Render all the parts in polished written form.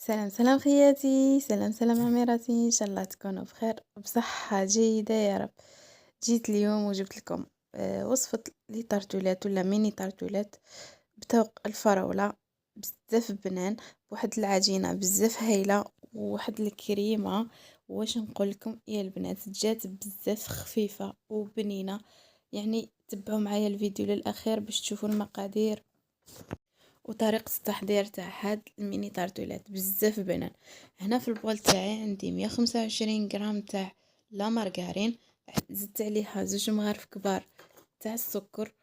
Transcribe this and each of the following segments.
سلام سلام خياتي، سلام سلام عميراتي، ان شاء الله تكونوا بخير بصحة جيدة يا رب. جيت اليوم وجبت لكم وصفة لي طرطولات ولا ميني طرطولات بتوق الفراولة، بزاف بنان، بواحد العجينة بزاف هايلة، وواحد الكريمة. واش نقول لكم يا البنات، جات بزاف خفيفة وبنينة. يعني تبعوا معايا الفيديو للاخير باش تشوفوا المقادير وطريقة التحضير تاع هاد الميني طارتولات بزاف بنان. هنا في البول تاعي عندي 125 غرام تاع لا مارغرين، زدت عليها 2 مغارف كبار تاع السكر،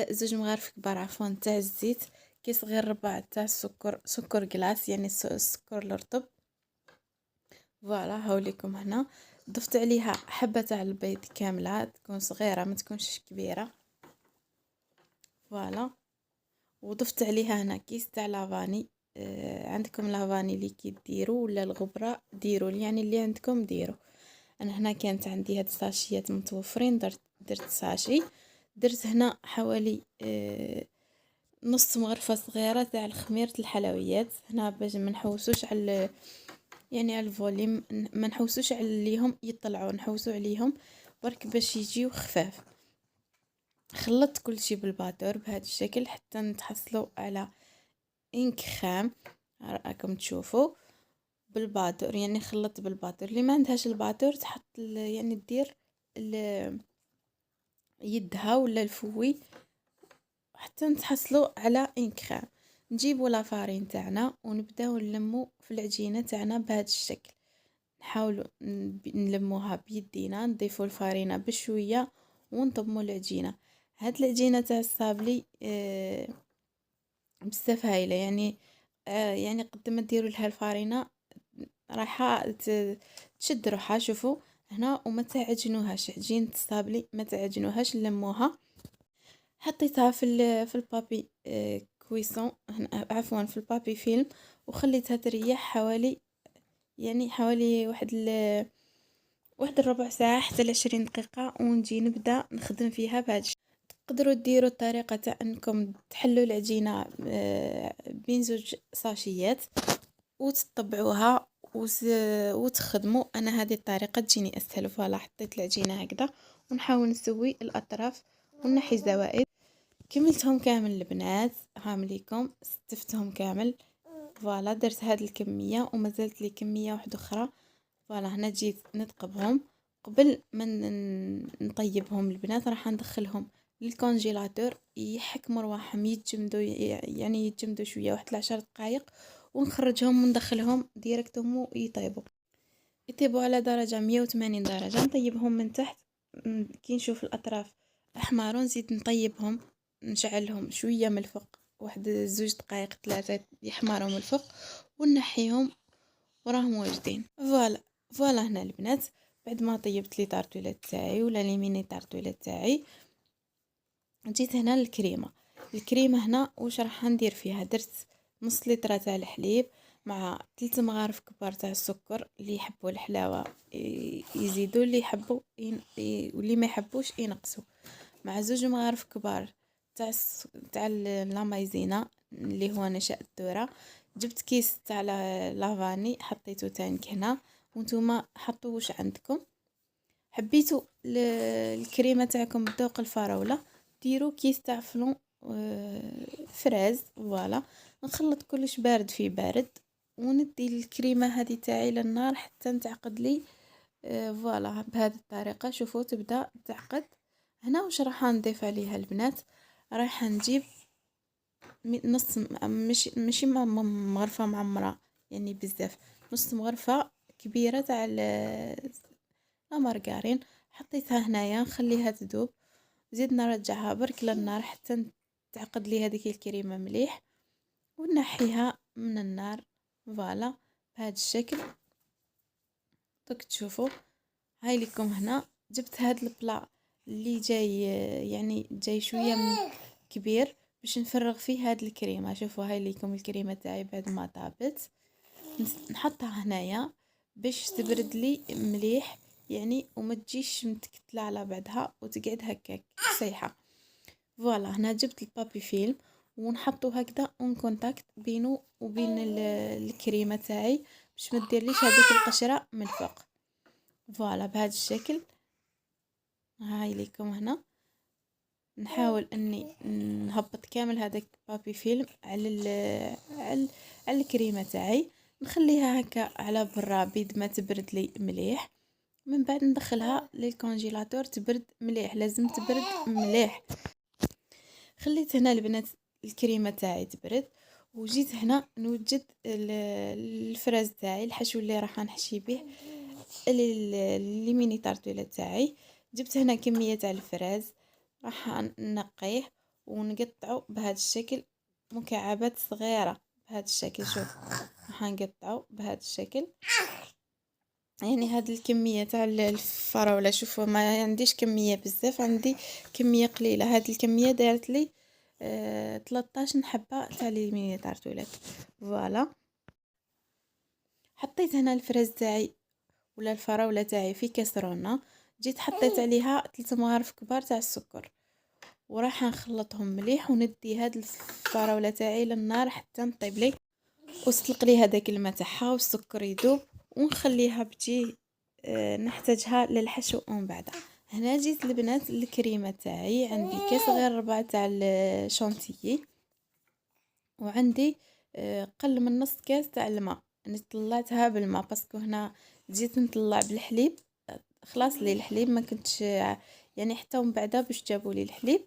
زوج مغارف كبار عفوا تاع الزيت، كيس صغير ربع تاع السكر، سكر كلاص يعني السكر الرطب. فوالا هاوليكم هنا. ضفت عليها حبة تاع البيض كاملة، تكون صغيرة ما تكونش كبيرة. فوالا، وضفت عليها هنا كيس تاع لافاني. عندكم لافاني ليكيد ديرو ولا الغبرة ديرو، يعني اللي عندكم ديرو. انا هنا كانت عندي هاد الساشيات متوفرين، درت ساشي. درت هنا حوالي نص مغرفة صغيرة تاع الخميرة الحلويات، هنا باش ما نحوسوش على يعني على الفوليم، ما نحوسوش عليهم يطلعوا، نحوسو عليهم برك باش يجيو خفاف. خلطت كل شي بالباتور بهذا الشكل حتى نتحصلوا على انك خام، راكم تشوفوا بالباتور. يعني خلطت بالباتور، اللي ما عندهاش الباتور تحط يعني دير يدها ولا الفوي حتى نتحصلوا على انك خام. نجيبوا لافارين تاعنا ونبداو نلمو في العجينه تاعنا بهذا الشكل. نحاولوا نلموها بيدينا، نضيفوا الفارينه بشويه ونضموا العجينه. هاد العجينه تاع الصابلي بزاف هايله، يعني قد ما ديروا لها الفارينه رايحه تشد روحها. شوفوا هنا، وما تعجنوهاش، عجينه الصابلي ما تعجنوهاش، لموها. حطيتها في البابي كويسون هنا، عفوا في البابي فيلم، وخليتها تريح حوالي، يعني حوالي واحد الربع ساعة حتى ل20 دقيقة، ونجي نبدأ نخدم فيها بعد. تقدروا ديروا الطريقة تاع انكم تحلوا العجينة بين زوج ساشيات وتطبعوها وتخدموا. انا هذه الطريقة تجيني اسهل. فوالا حطيت العجينة هكذا ونحاول نسوي الاطراف ونحي الزوائد. كملتهم كامل البنات، هامليكم ستفتهم كامل. فوالا درت هذه الكمية ومازالت لي كمية واحدة اخرى. فوالا هنا جيت نثقبهم قبل ما نطيبهم البنات، راح ندخلهم للكونجيلاتور يحك مروحهم يتجمدوا، يعني يتجمدوا شويه واحد 10 دقائق، ونخرجهم وندخلهم ديريكتوم يطيبوا على درجه 180 درجه. نطيبهم من تحت، كي نشوف الاطراف احمر نزيد نطيبهم، نشعلهم شويه من الفوق واحد 2 دقائق 3 يحمروا من الفوق، ونحيهم وراهم واجدين. فوالا هنا البنات، بعد ما طيبت لي طارطولات تاعي ولا لي ميني طارطولات تاعي، جيت هنا الكريمه هنا واش راح ندير فيها. درت نص لتر تاع الحليب مع 3 مغارف كبار تاع السكر، اللي يحبوا الحلاوه يزيدوا، اللي يحبوا واللي ما يحبوش ينقصوا، مع 2 مغارف كبار تاع لا مايزينا اللي هو نشا الذره. جبت كيس تاع لافاني حطيته تانك هنا، وانتوما حطوا واش عندكم. حبيتوا الكريمه تاعكم بذوق الفراوله، ديروا كيس تاع فلون فراز. فوالا نخلط كلش بارد في بارد، وندي الكريمه هذه تاعي للنار حتى نتعقد لي. فوالا بهذه الطريقه شوفوا تبدا تعقد. هنا واش راح نضيف عليها البنات، راح نجيب نص ماشي مغرفة معمرة يعني بزاف، نص مغرفة كبيرة تاع مارغرين. حطيتها هنايا نخليها تذوب، زيد نرجعها برك للنار حتى تعقد لي هذيك الكريمة مليح، ونحيها من النار. فوالا بهذا الشكل. دوك تشوفوا هاي لكم هنا. جبت هاد البلا اللي جاي، يعني جاي شويه كبير باش نفرغ فيه هاد الكريمه. شوفوا هاي لكم الكريمه تاعي بعد ما طابت، نحطها هنايا باش تبرد لي مليح، يعني وما تجيش متكتله على بعضها وتقعد هكاك سايحه. فوالا هنا جبت البابي فيلم ونحطو هكذا اون كونتاكت بينو وبين الكريمه تاعي باش ما ديرليش هذيك القشره من فوق. فوالا بهذا الشكل. هاي ليكم هنا نحاول اني نهبط كامل هذاك بابي فيلم على الكريمه تاعي، نخليها هكا على برا بيد ما تبرد لي مليح، من بعد ندخلها للكونجيلاتور تبرد مليح، لازم تبرد مليح. خليت هنا البنات الكريمه تاعي تبرد، وجيت هنا نوجد الفراز تاعي، الحشو اللي راح نحشي به اللي ميني طارتوله تاعي. جبت هنا كميه تاع الفراز، راح نقيه ونقطعه بهذا الشكل مكعبات صغيره بهذا الشكل. شوف راح نقطعه بهذا الشكل، يعني هذه الكميه تاع الفراوله. شوفوا ما عنديش كميه بزاف، عندي كميه قليله. هذه الكميه دارت لي 13 حبه تاع لي ميني طارتولات. فوالا حطيت هنا الفراز تاعي ولا الفراوله تاعي في كاسرونه، جيت حطيت عليها 3 مغارف كبار تاع السكر، وراح نخلطهم مليح وندي هاد الفراوله تاعي للنار حتى نطيب لي وتطلق لي هذاك الماء تاعها والسكر يذوب، ونخليها بتجي نحتاجها للحشو من بعد. هنا جيت البنات الكريمه تاعي، عندي كاس غير ربع تاع الشونتيي، وعندي قل من نص كاس تاع الماء. انا طلعتها بالماء باسكو هنا جيت نطلع بالحليب، خلاص لي الحليب ما كنتش يعني حتى من بعدا باش جابوا لي الحليب،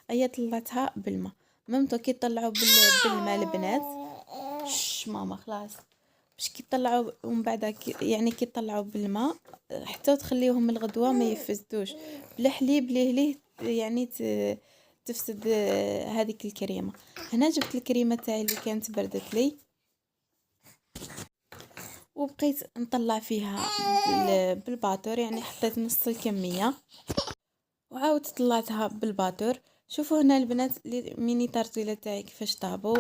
ايا طلعتها بالماء. مامتو كي طلعوا بالماء البنات، ماما خلاص، باش كي طلعوا ومن بعد يعني كي طلعوا بالماء حتى تخليهم الغدوه ما يفسدوش بالحليب ليه يعني تفسد هذيك الكريمه. هنا جبت الكريمه تاعي اللي كانت بردت لي، وبقيت نطلع فيها بالباتور، يعني حطيت نص الكميه وعاودت طلعتها بالباتور. شوفوا هنا البنات ميني طارتيله تاعي كيفاش طابوا،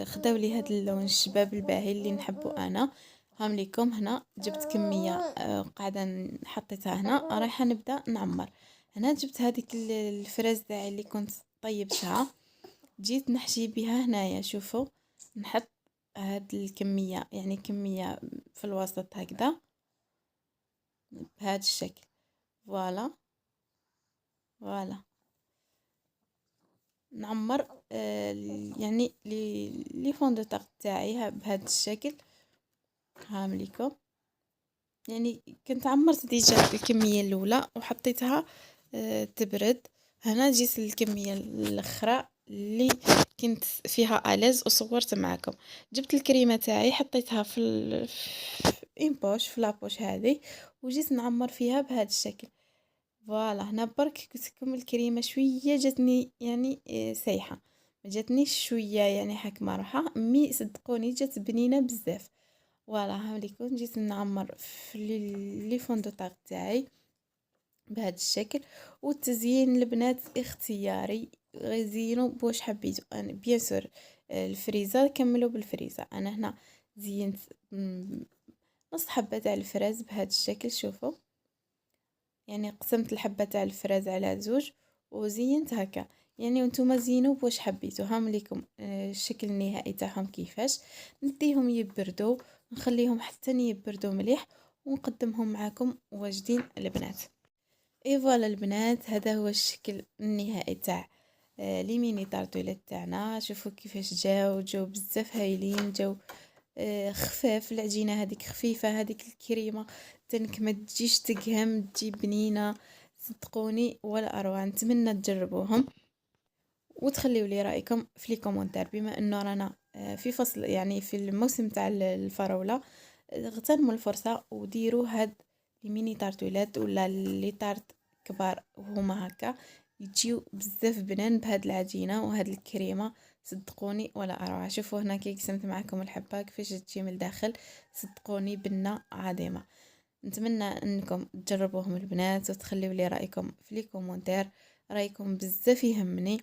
خداو لي هذا اللون الشباب الباهي اللي نحبه انا. هام ليكم هنا جبت كميه قاعده حطيتها هنا، رايحه نبدا نعمر. هنا جبت هذيك الفراز تاعي اللي كنت طيبتها، جيت نحشي بها هنايا. شوفوا نحط هاد الكميه، يعني كميه في الوسط هكذا بهذا الشكل. فوالا فوالا نعمر يعني لي فون دو طاق تاعي بهذا الشكل. هام ليكم يعني كنت عمرت ديجا الكميه الاولى وحطيتها تبرد. هنا جيت الكميه الاخرى اللي كنت فيها اليز وصورت معكم. جبت الكريمه تاعي حطيتها في ان بوش، في لابوش هذه، وجيت نعمر فيها بهذا الشكل. فوالا هنا برك قلت لكم الكريمه شويه جاتني يعني سايحه، ما جاتنيش شويه يعني حك مرحه، مي صدقوني جات بنينه بزاف. فوالا هاوليكم جيت نعمر في لي فون دو طاق تاعي بهذا الشكل. والتزيين البنات اختياري، زينوا بواش حبيتو. انا بيان سور الفريزه كملوا بالفريزه. انا هنا زينت نص حبه تاع الفراز بهذا الشكل. شوفوا يعني قسمت الحبة تاع الفراز على زوج وزينت هكا، يعني وانتم زينوا بواش حبيتو. هام ليكم الشكل النهائي تاعهم كيفاش. نديهم يبردوا، نخليهم حتى يبردوا مليح، ونقدمهم معاكم واجدين البنات. اي فوالا البنات، هذا هو الشكل النهائي تاع لي ميني طارتولات تاعنا. شوفوا كيفاش جاو بزاف هايلين، جاو خفاف. العجينه هذيك خفيفه، هذيك الكريمه تنك ما تجيش تقهم، تجي بنينه صدقوني ولا اروع. نتمنى تجربوهم وتخليوا لي رايكم في لي كومونتير. بما انه رانا في فصل يعني في الموسم تاع الفراوله، اغتنموا الفرصه وديروا هاد لي ميني طارتولات ولا لي طارت كبار وهما هكا يجيو بزاف بنان بهاد العجينه وهاد الكريمه صدقوني ولا اروع. شوفوا هنا كي قسمت معكم الحبه كيفاش تجي من الداخل، صدقوني بنه عظيمه. نتمنى انكم تجربوهم البنات وتخليوا لي رايكم في لي كومونتير، رايكم بزاف يهمني.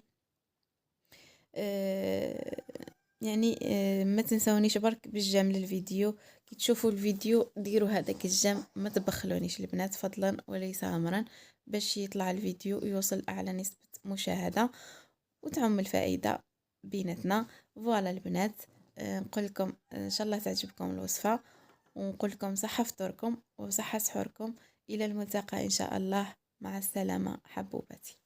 يعني ما تنسونيش برك بالجيم للفيديو. كي تشوفوا الفيديو ديروا هذاك الجيم، ما تبخلونيش البنات فضلا وليس امرا، باش يطلع الفيديو يوصل اعلى نسبة مشاهدة وتعم الفائدة بيناتنا. فوالا البنات، نقول لكم ان شاء الله تعجبكم الوصفة، ونقول لكم صحة فطوركم وصحة سحوركم. الى الملتقى ان شاء الله. مع السلامة حبوباتي.